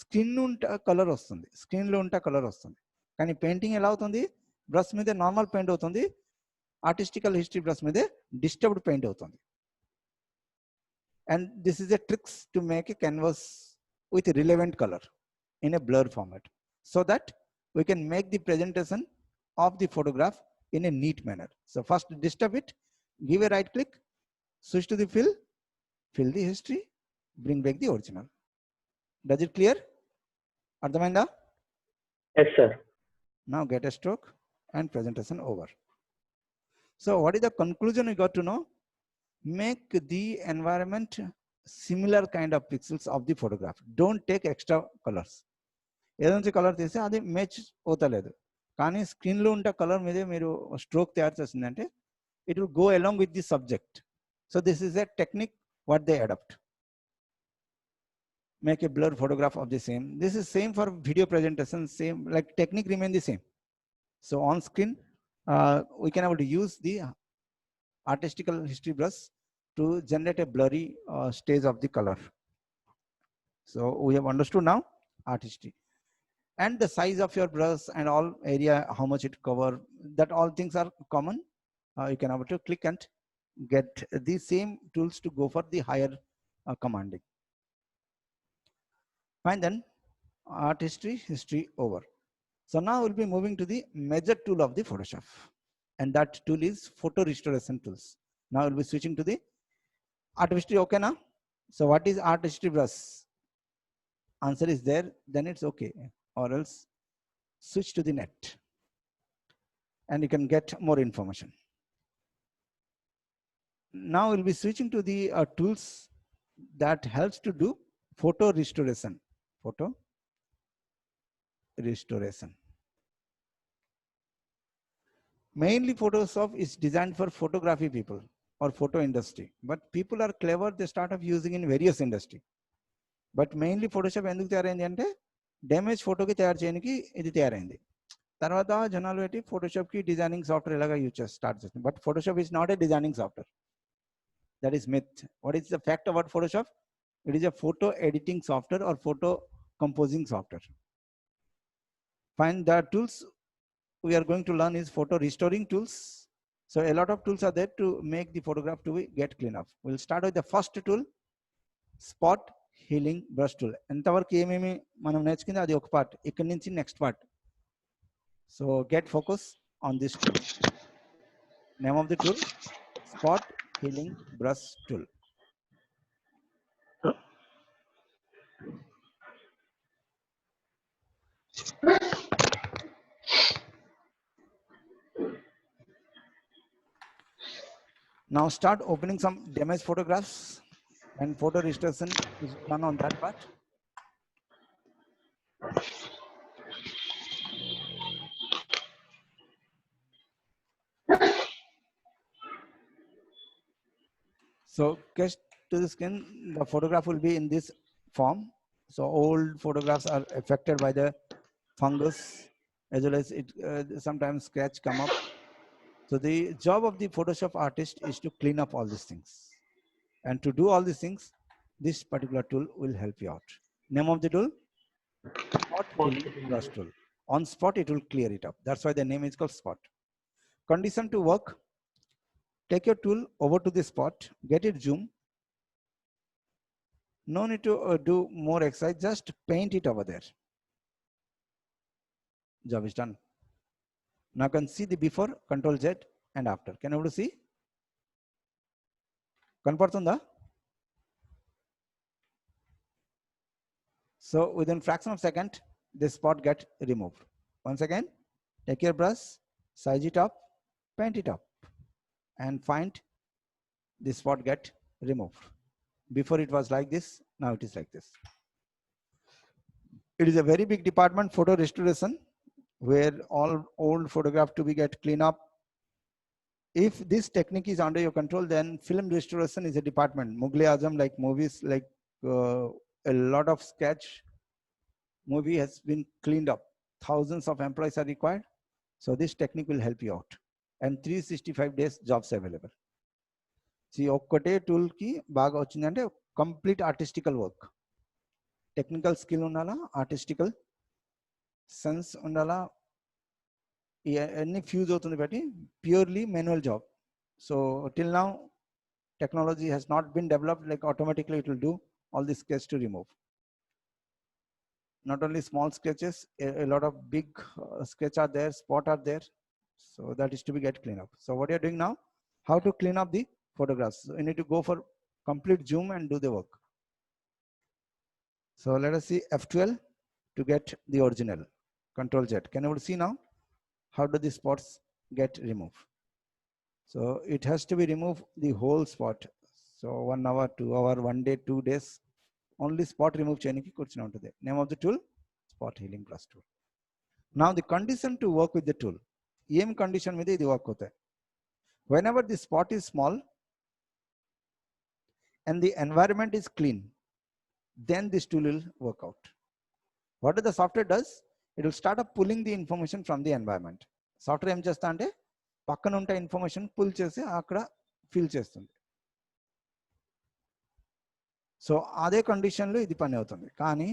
స్క్రీన్ ఉంటే కలర్ వస్తుంది, స్క్రీన్లో ఉంటే కలర్ వస్తుంది. కానీ పెయింటింగ్ ఎలా అవుతుంది? బ్రష్ మీద నార్మల్ పెయింట్ అవుతుంది, ఆర్టిస్టికల్ హిస్టరీ బ్రష్ మీద డిస్టర్బ్డ్ పెయింట్ అవుతుంది. And this is a tricks to make a canvas with relevant colour in a blur format so that we can make the presentation of the photograph in a neat manner. So first disturb it, give a right click, switch to the fill the history, bring back the original. Does it clear? Ardhamainda? Yes, sir. Now get a stroke and presentation over. So what is the conclusion we got to know? Make the environment similar kind of pixels of the photograph. Don't take extra colors. ఏదైనా colour తీస్తే అది match అవుతలేదు, కానీ స్క్రీన్లో ఉంటే colour మీదే మీరు stroke తయారు చేసిందంటే it will go along with the subject. So this is a technique what they adopt. Make a blur photograph of the same. This is same for video presentation, same like technique remain the same. So on screen we can able to use the artistical history brush to generate a blurry stage of the color. So we have understood now artistry and the size of your brush and all area, how much it cover, that all things are common. You can able to click and get the same tools to go for the higher commanding. Fine, then art history over. So now we'll be moving to the major tool of the Photoshop, and that tool is photo restoration tools. Now we'll be switching to the art history. Okay now? So what is art history brush? Answer is there, then it's okay, or else switch to the net and you can get more information. Now we'll be switching to the tools that helps to do photo restoration. Photo restoration. Mainly Photoshop is designed for photography people or photo industry, but people are clever, they start off using in various industry. But mainly Photoshop ఎందుకు తయారైంది అంటే damage ఫోటోకి తయారు చేయడానికి ఇది తయారైంది. తర్వాత జనాలు పెట్టి ఫోటోషాప్కి డిజైనింగ్ సాఫ్ట్వేర్ ఎలాగా యూజ్ చేసి స్టార్ట్ చేస్తుంది. But Photoshop is not a designing software. That is myth. What is the fact about Photoshop? It is a photo editing software or photo composing software. Fine, the tools we are going to learn is photo restoring tools. So a lot of tools are there to make the photograph to get clean up. We'll start with the first tool, spot healing brush tool. ఎంతవరకు ఏమేమి మనం నేర్చుకుంది అది ఒక part, ఇక్కడ నుంచి next part. So get focus on this tool. Name of the tool, spot healing brush tool. Now start opening some damaged photographs and photo restoration is done on that part. So catch to the skin, the photograph will be in this form. So old photographs are affected by the fungus as well as it sometimes scratch come up. So the job of the Photoshop artist is to clean up all these things. And to do all these things, this particular tool will help you out. Name of the tool? Spot healing brush tool. On spot, it will clear it up. That's why the name is called spot. Condition to work. Take your tool over to the spot, get it zoom. No need to do more exercise, just paint it over there. Job is done. Now you can see the before, Control Z and after. Can you see? Kanpartunda? So within fraction of a second, this spot get removed. Once again, take your brush, size it up, paint it up, and find the spot get removed. Before it was like this, now it is like this. It is a very big department, photo restoration, where all old photograph to be get clean up. If this technique is under your control, then film restoration is a department. Mughal Azam, like movies, like a lot of sketch movie has been cleaned up. Thousands of employees are required. So this technique will help you out. And 365 days jobs available. See, ఒక్కటే tool ki బాగా వచ్చిందంటే complete artistical work. Technical skill ఉండాలా, artistical sense ఉండాలా, అన్ని fuse అవుతుంది బట్టి purely manual job. So till now technology has not been developed, like automatically it will do all the sketch to remove. Not only small sketches, a lot of big sketch are there, spot are there. So that is to be get clean up. So what you're doing now, how to clean up the photographs. So you need to go for complete zoom and do the work. So let us see F12 to get the original. Control Z. Can you see now? How do the spots get removed? So it has to be removed the whole spot. So 1 hour, 2 hour, 1 day, 2 days. Only spot remove cheyaniki kurchina untadi. Name of the tool, Spot Healing Plus tool. Now the condition to work with the tool. Em condition మీద ఇది work అవుతాయి. Whenever the spot is small and the environment is clean, then this tool will work out. What the software does? It will start up pulling the information from the environment. Software ఏం చేస్తా అంటే పక్కన ఉంటే information pull చేసి అక్కడ fill చేస్తుంది. So అదే కండిషన్లో ఇది పని అవుతుంది. కానీ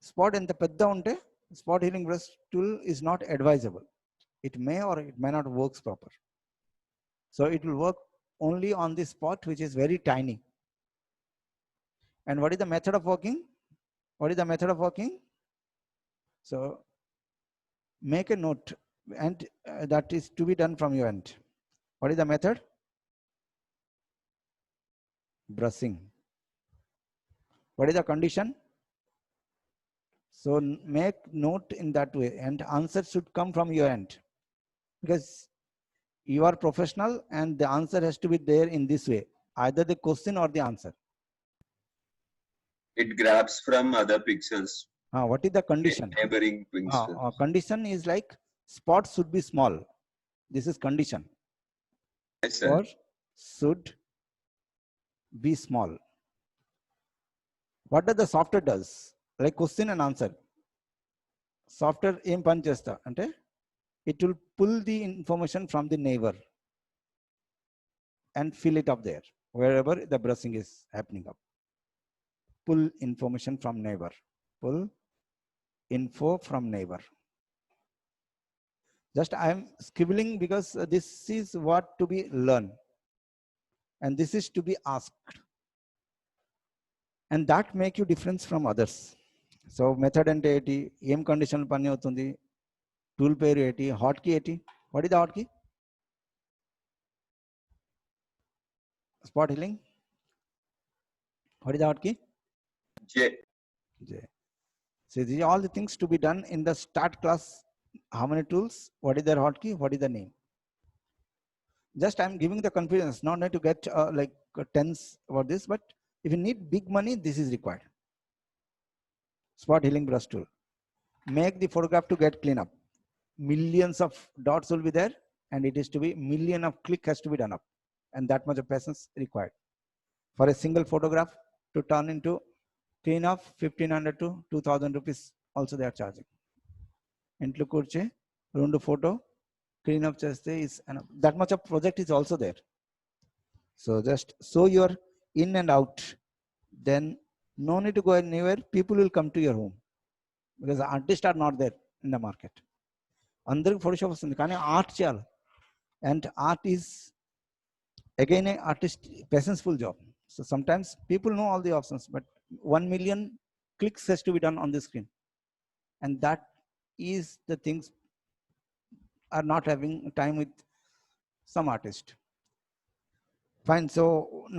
స్పాట్ ఎంత పెద్ద ఉంటే spot healing brush tool is not advisable. It may or it may not works proper. So it will work only on the spot which is very tiny. And what is the method of working? What is the method of working? So make a note, and that is to be done from your end. What is the method? Brushing. What is the condition? So make note in that way, and answer should come from your end, because you are professional and the answer has to be there in this way, either the question or the answer. It grabs from other pixels, What is the condition? neighboring pixels. Condition is like spot should be small. This is condition. Yes, sir. Or should be small. What does the software does? Like question and answer. Software ఏం పని చేస్తా అంటే it will pull the information from the neighbor and fill it up there wherever the brushing is happening up. Pull information from neighbor. Pull info from neighbor. Just I am scribbling because this is what to be learned, and this is to be asked, and that make you difference from others. So method ante eti em condition pani avutundi, tool పేరు eti, hotkey eti. What is the hotkey? Spot healing. What is the hotkey? J. So these are all the things to be done in the start class. How many tools? What is their hotkey? What is the name? Just I'm giving the confidence, not need to get like tens about this, but if you need big money, this is required. Spot healing brush tool. Make the photograph to get clean up. Millions of dots will be there, and it is to be million of click has to be done up, and that much of patience required. For a single photograph to turn into clean up, 1500 to 2000 rupees also they are charging. ఇంట్లో కూర్చే 2 photo clean up చేస్తే is enough. That much of project is also there. So just show your in and out, then no need to go anywhere. People will come to your home because the artists are not there in the market. అందరికి Photoshop వస్తుంది కానీ art చేయాలి, and art is again a artist patience-full job. So sometimes people know all the options, but 1 million clicks has to be done on the screen, and that is the things are not having time with some artist. Fine. So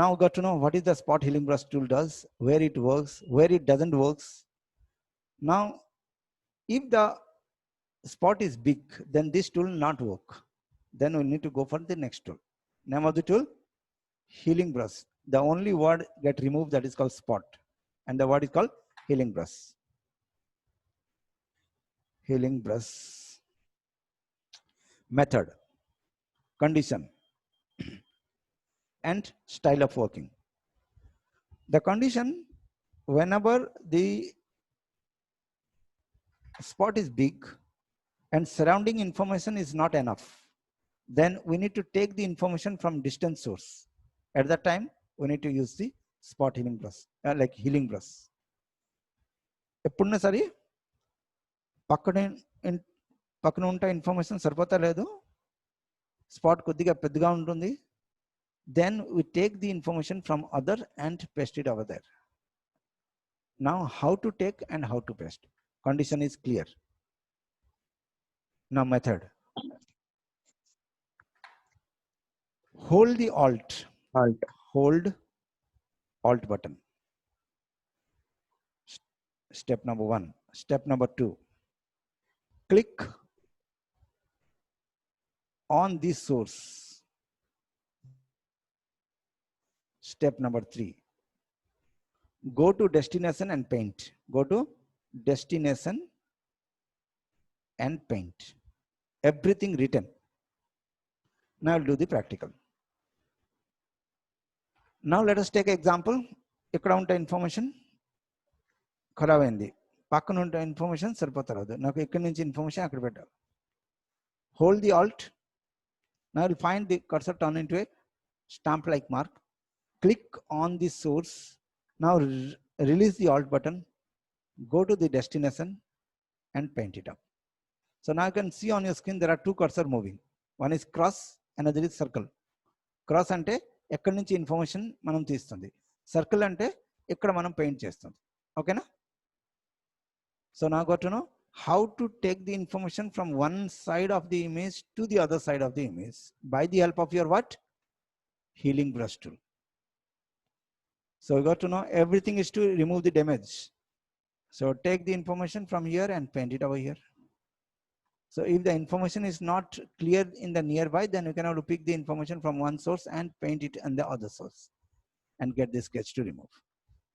now got to know what is the spot healing brush tool does, where it works, where it doesn't works. Now if the spot is big, then this tool will not work. Then we need to go for the next tool. Name of the tool? healing brush. The only word get removed that is called spot, and the word is called healing brush. Healing brush. Method, condition, and style of working. The condition, whenever the spot is big and surrounding information is not enough, then we need to take the information from distant source. At that time, we need to use the spot healing brush, like healing brush. ఎప్పుడున్నా సరే పక్కన ఉంటే information సరిపోతా లేదు, spot కొద్దిగా పెద్దగా ఉంటుంది, then we take the information from other and paste it over there. Now how to take and how to paste, condition is clear. Now method, hold the hold alt button. Step number 1. Step number 2, click on this source. Step number 3, go to destination and paint. Go to destination and paint. Everything written. Now I'll do the practical. Now let us take example. ikkada unta information ఖరాబ్ అయింది, పక్కన ఉంటే information సరిపోతారు, నాకు ఇక్కడి నుంచి information అక్కడ పెట్టాలి. Hold the Alt. Now I will find the cursor, turn into a stamp like mark, click on the source. Now release the alt button, go to the destination and paint it up. So now you can see on your screen there are two cursor moving. One is cross, another is circle. Cross ante ekkadi nunchi information manam teestundi, circle ante ikkada manam paint chestundi. Okay na? So now got to know how to take the information from one side of the image to the other side of the image by the help of your what? Healing brush tool. So you got to know everything is to remove the damage. So take the information from here and paint it over here. So if the information is not clear in the nearby, then you can have to pick the information from one source and paint it on the other source and get the sketch to remove.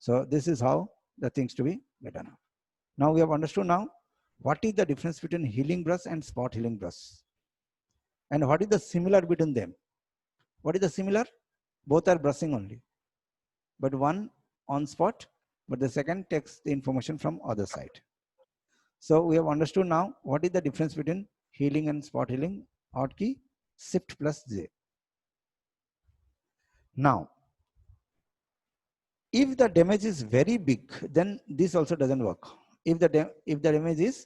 So this is how the things to be better now. Now we have understood now what is the difference between healing brush and spot healing brush, and what is the similar between them. What is the similar? Both are brushing only, but one on spot, but the second takes the information from other side. So we have understood now what is the difference between healing and spot healing. Hotkey Shift plus J. Now if the damage is very big, then this also doesn't work. If the damage is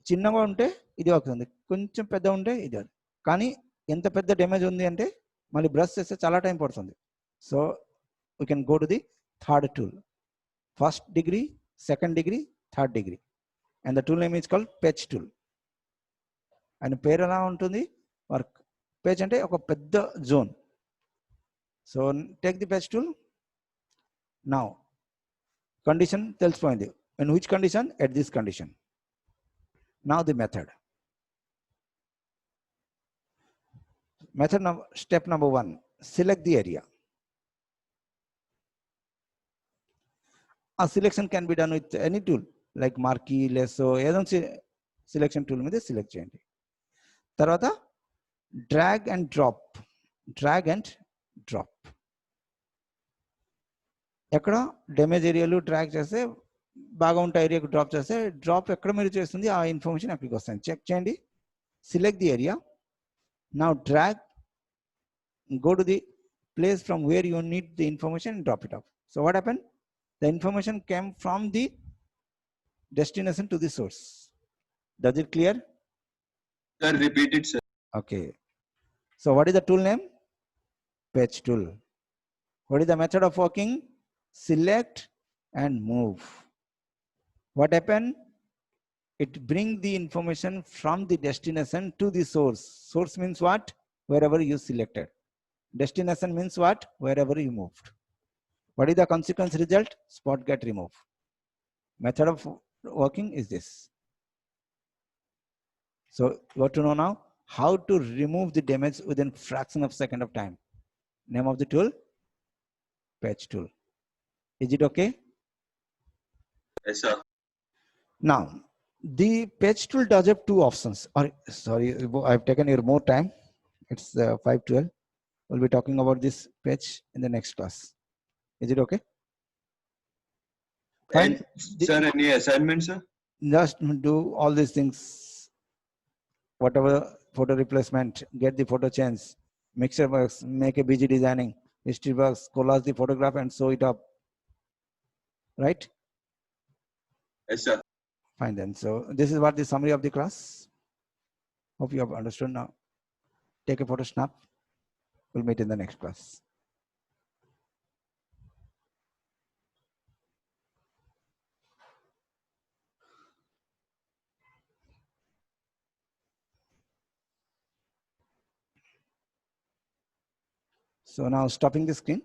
చిన్నగా ఉంటే ఇది అవుతుంది, కొంచెం పెద్ద ఉంటే ఇది. కానీ ఎంత పెద్ద డ్యామేజ్ ఉంది అంటే మళ్ళీ బ్రష్ చేస్తే చాలా టైం పడుతుంది. So we can go to the third tool, first degree, second degree, third degree, and the tool name is called patch tool. and పేరు ఎలా ఉంటుంది? వర్క్ patch అంటే ఒక పెద్ద zone. So take the patch tool. Now condition తెలిసిపోయింది. In which condition? At this condition. Now the method. Step number 1, select the area. A selection can be done with any tool like marquee, lasso, ఏదో selection tool మీద select చేయండి. తర్వాత drag and drop. ఎక్కడ damage ఏరియాలు drag చేస్తే బాగా ఉంటే ఏరియాకు drop చేస్తే డ్రాప్ ఎక్కడ మీరు చేస్తుంది ఆ ఇన్ఫర్మేషన్ అక్కడికి వస్తుంది. చెక్ చేయండి. Select the area. Now drag, go to the place from where you need the information and drop it off. So what happened? The information came from the destination to the source. Does it clear? Sir, repeat it, sir. Okay. So what is the tool name? Patch tool. What is the method of working? Select and move. What happened? It brings the information from the destination to the source. Source means what? Wherever you selected. Destination means what? Wherever you moved. What is the consequence result? Spot get removed. Method of working is this. So you got to know now how to remove the damage within fraction of second of time. Name of the tool? Patch tool. Is it okay? Yes, sir. Now, the patch tool does have two options. Or sorry, I've taken your more time. It's 5:12. We'll be talking about this patch in the next class. Is it okay? Fine. And sir, any assignment, sir? Just do all these things. Whatever photo replacement, get the photo change, mixer box, make a BG designing, history box, collage the photograph and sew it up. Right? Yes, sir. Fine then. So this is what the summary of the class. Hope you have understood now. Take a photo snap. We'll meet in the next class. So now stopping the screen.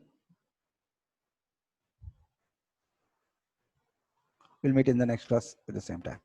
We'll meet in the next class at the same time.